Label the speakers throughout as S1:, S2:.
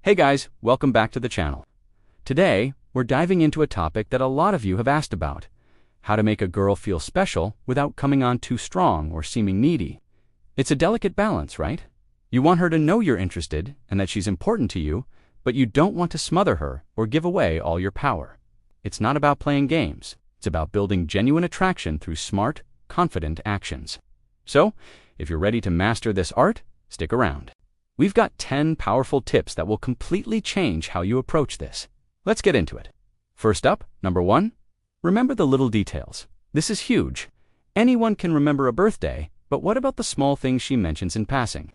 S1: Hey guys, welcome back to the channel. Today, we're diving into a topic that a lot of you have asked about: how to make a girl feel special without coming on too strong or seeming needy. It's a delicate balance, right? You want her to know you're interested and that she's important to you, but you don't want to smother her or give away all your power. It's not about playing games. It's about building genuine attraction through smart, confident actions. So, if you're ready to master this art, stick around. We've got 10 powerful tips that will completely change how you approach this. Let's get into it. First up, number 1, remember the little details. This is huge. Anyone can remember a birthday, but what about the small things she mentions in passing?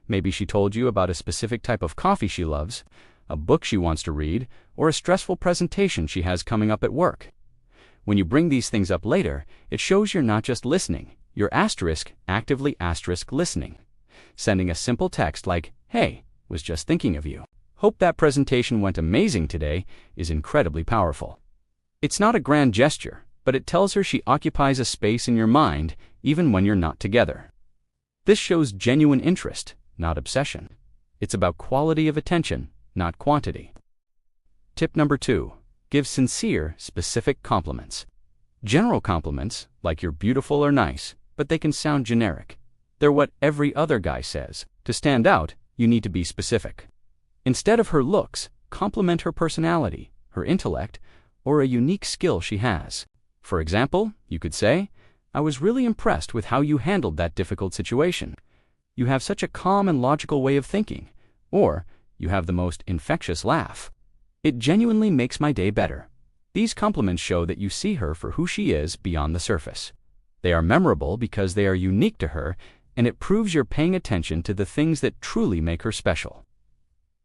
S1: Maybe she told you about a specific type of coffee she loves, a book she wants to read, or a stressful presentation she has coming up at work. When you bring these things up later, it shows you're not just listening, you're actively listening. Sending a simple text like, "Hey, was just thinking of you. Hope that presentation went amazing today," is incredibly powerful. It's not a grand gesture, but it tells her she occupies a space in your mind even when you're not together. This shows genuine interest, not obsession. It's about quality of attention, not quantity. Tip number 2, give sincere, specific compliments. General compliments, like "you're beautiful," are nice, but they can sound generic. They're what every other guy says. To stand out, you need to be specific. Instead of her looks, compliment her personality, her intellect, or a unique skill she has. For example, you could say, "I was really impressed with how you handled that difficult situation. You have such a calm and logical way of thinking," or "You have the most infectious laugh. It genuinely makes my day better." These compliments show that you see her for who she is beyond the surface. They are memorable because they are unique to her, and it proves you're paying attention to the things that truly make her special.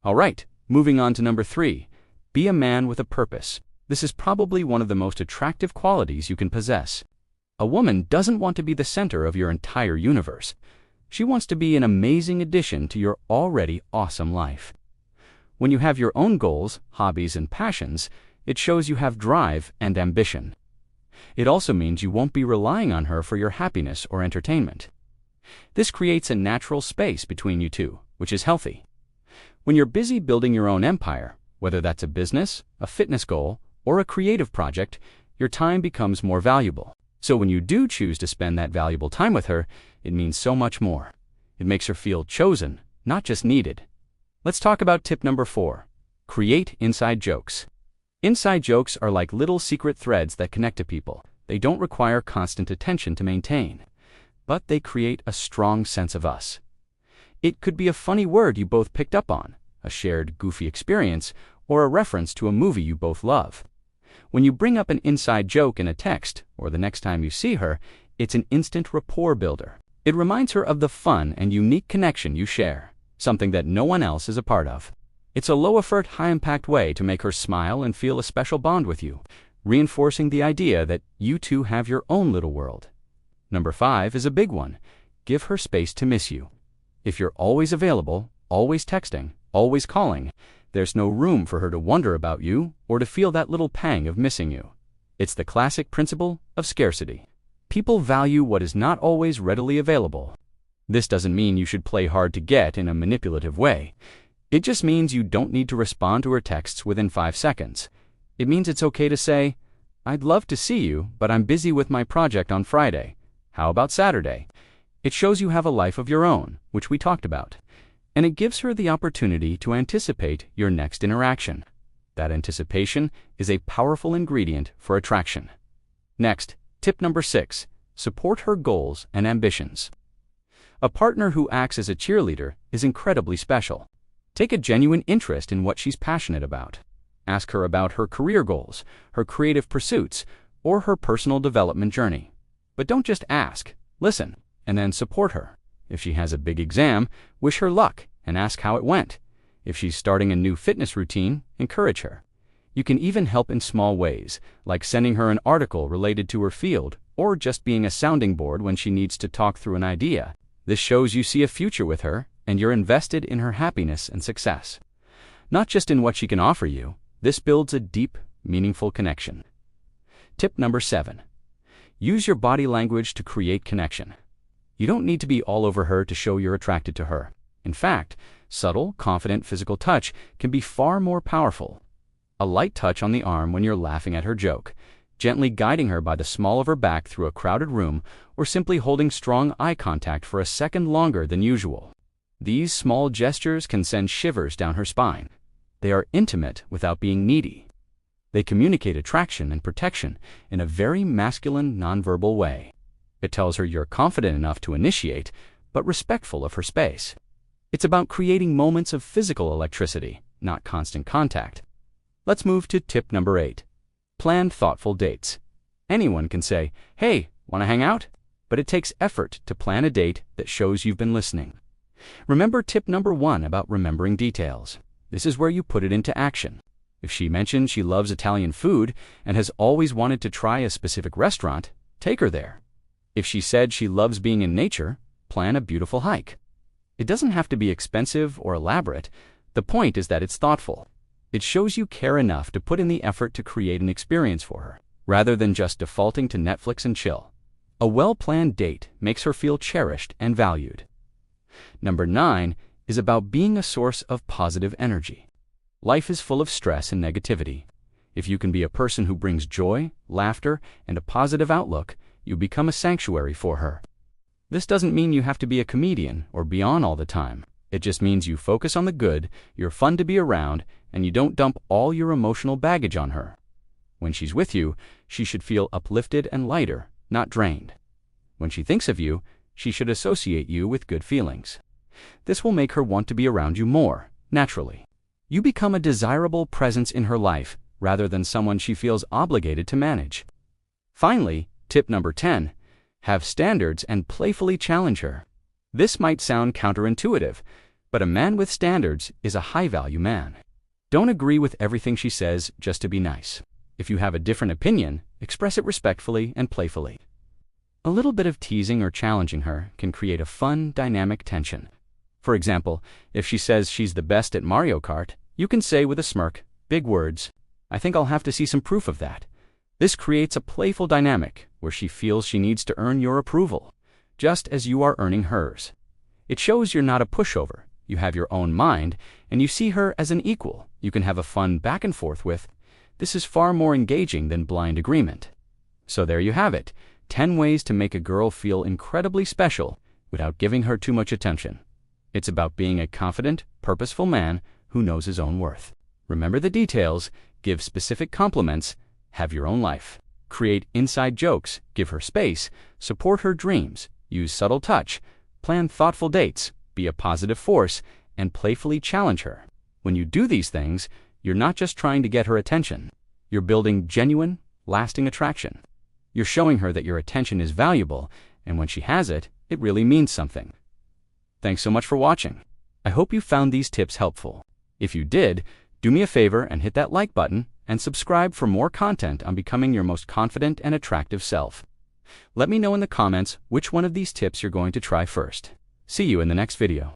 S1: All right, moving on to number 3, be a man with a purpose. This is probably one of the most attractive qualities you can possess. A woman doesn't want to be the center of your entire universe. She wants to be an amazing addition to your already awesome life. When you have your own goals, hobbies, and passions, it shows you have drive and ambition. It also means you won't be relying on her for your happiness or entertainment. This creates a natural space between you two, which is healthy. When you're busy building your own empire, whether that's a business, a fitness goal, or a creative project, your time becomes more valuable. So when you do choose to spend that valuable time with her, it means so much more. It makes her feel chosen, not just needed. Let's talk about tip number 4, create inside jokes. Inside jokes are like little secret threads that connect to people. They don't require constant attention to maintain, but they create a strong sense of us. It could be a funny word you both picked up on, a shared goofy experience, or a reference to a movie you both love. When you bring up an inside joke in a text, or the next time you see her, it's an instant rapport builder. It reminds her of the fun and unique connection you share, something that no one else is a part of. It's a low-effort, high-impact way to make her smile and feel a special bond with you, reinforcing the idea that you two have your own little world. Number 5 is a big one. Give her space to miss you. If you're always available, always texting, always calling, there's no room for her to wonder about you or to feel that little pang of missing you. It's the classic principle of scarcity. People value what is not always readily available. This doesn't mean you should play hard to get in a manipulative way. It just means you don't need to respond to her texts within 5 seconds. It means it's okay to say, "I'd love to see you, but I'm busy with my project on Friday. How about Saturday?" It shows you have a life of your own, which we talked about, and it gives her the opportunity to anticipate your next interaction. That anticipation is a powerful ingredient for attraction. Next, tip number 6, support her goals and ambitions. A partner who acts as a cheerleader is incredibly special. Take a genuine interest in what she's passionate about. Ask her about her career goals, her creative pursuits, or her personal development journey. But don't just ask, listen, and then support her. If she has a big exam, wish her luck and ask how it went. If she's starting a new fitness routine, encourage her. You can even help in small ways, like sending her an article related to her field, or just being a sounding board when she needs to talk through an idea. This shows you see a future with her, and you're invested in her happiness and success. Not just in what she can offer you, this builds a deep, meaningful connection. Tip number 7. Use your body language to create connection. You don't need to be all over her to show you're attracted to her. In fact, Subtle, confident physical touch can be far more powerful. A light touch on the arm when you're laughing at her joke, gently guiding her by the small of her back through a crowded room, or simply holding strong eye contact for a second longer than usual. These small gestures can send shivers down her spine. They are intimate without being needy. They communicate attraction and protection in a very masculine, nonverbal way. It tells her you're confident enough to initiate, but respectful of her space. It's about creating moments of physical electricity, not constant contact. Let's move to tip number 8. Plan thoughtful dates. Anyone can say, "Hey, want to hang out?" But it takes effort to plan a date that shows you've been listening. Remember tip number 1 about remembering details. This is where you put it into action. If she mentions she loves Italian food and has always wanted to try a specific restaurant, take her there. If she said she loves being in nature, plan a beautiful hike. It doesn't have to be expensive or elaborate. The point is that it's thoughtful. It shows you care enough to put in the effort to create an experience for her, rather than just defaulting to Netflix and chill. A well-planned date makes her feel cherished and valued. Number 9 is about being a source of positive energy. Life is full of stress and negativity. If you can be a person who brings joy, laughter, and a positive outlook, you become a sanctuary for her. This doesn't mean you have to be a comedian or be on all the time. It just means you focus on the good, you're fun to be around, and you don't dump all your emotional baggage on her. When she's with you, she should feel uplifted and lighter, not drained. When she thinks of you, she should associate you with good feelings. This will make her want to be around you more, naturally. You become a desirable presence in her life, rather than someone she feels obligated to manage. Finally, tip number 10, have standards and playfully challenge her. This might sound counterintuitive, but a man with standards is a high-value man. Don't agree with everything she says just to be nice. If you have a different opinion, express it respectfully and playfully. A little bit of teasing or challenging her can create a fun, dynamic tension. For example, if she says she's the best at Mario Kart, you can say with a smirk, "Big words. I think I'll have to see some proof of that." This creates a playful dynamic where she feels she needs to earn your approval, just as you are earning hers. It shows you're not a pushover. You have your own mind, and you see her as an equal you can have a fun back and forth with. This is far more engaging than blind agreement. So there you have it, 10 ways to make a girl feel incredibly special without giving her too much attention. It's about being a confident, purposeful man who knows his own worth. Remember the details, give specific compliments, have your own life. Create inside jokes, give her space, support her dreams, use subtle touch, plan thoughtful dates, be a positive force, and playfully challenge her. When you do these things, you're not just trying to get her attention. You're building genuine, lasting attraction. You're showing her that your attention is valuable, and when she has it, it really means something. Thanks so much for watching. I hope you found these tips helpful. If you did, do me a favor and hit that like button and subscribe for more content on becoming your most confident and attractive self. Let me know in the comments which one of these tips you're going to try first. See you in the next video.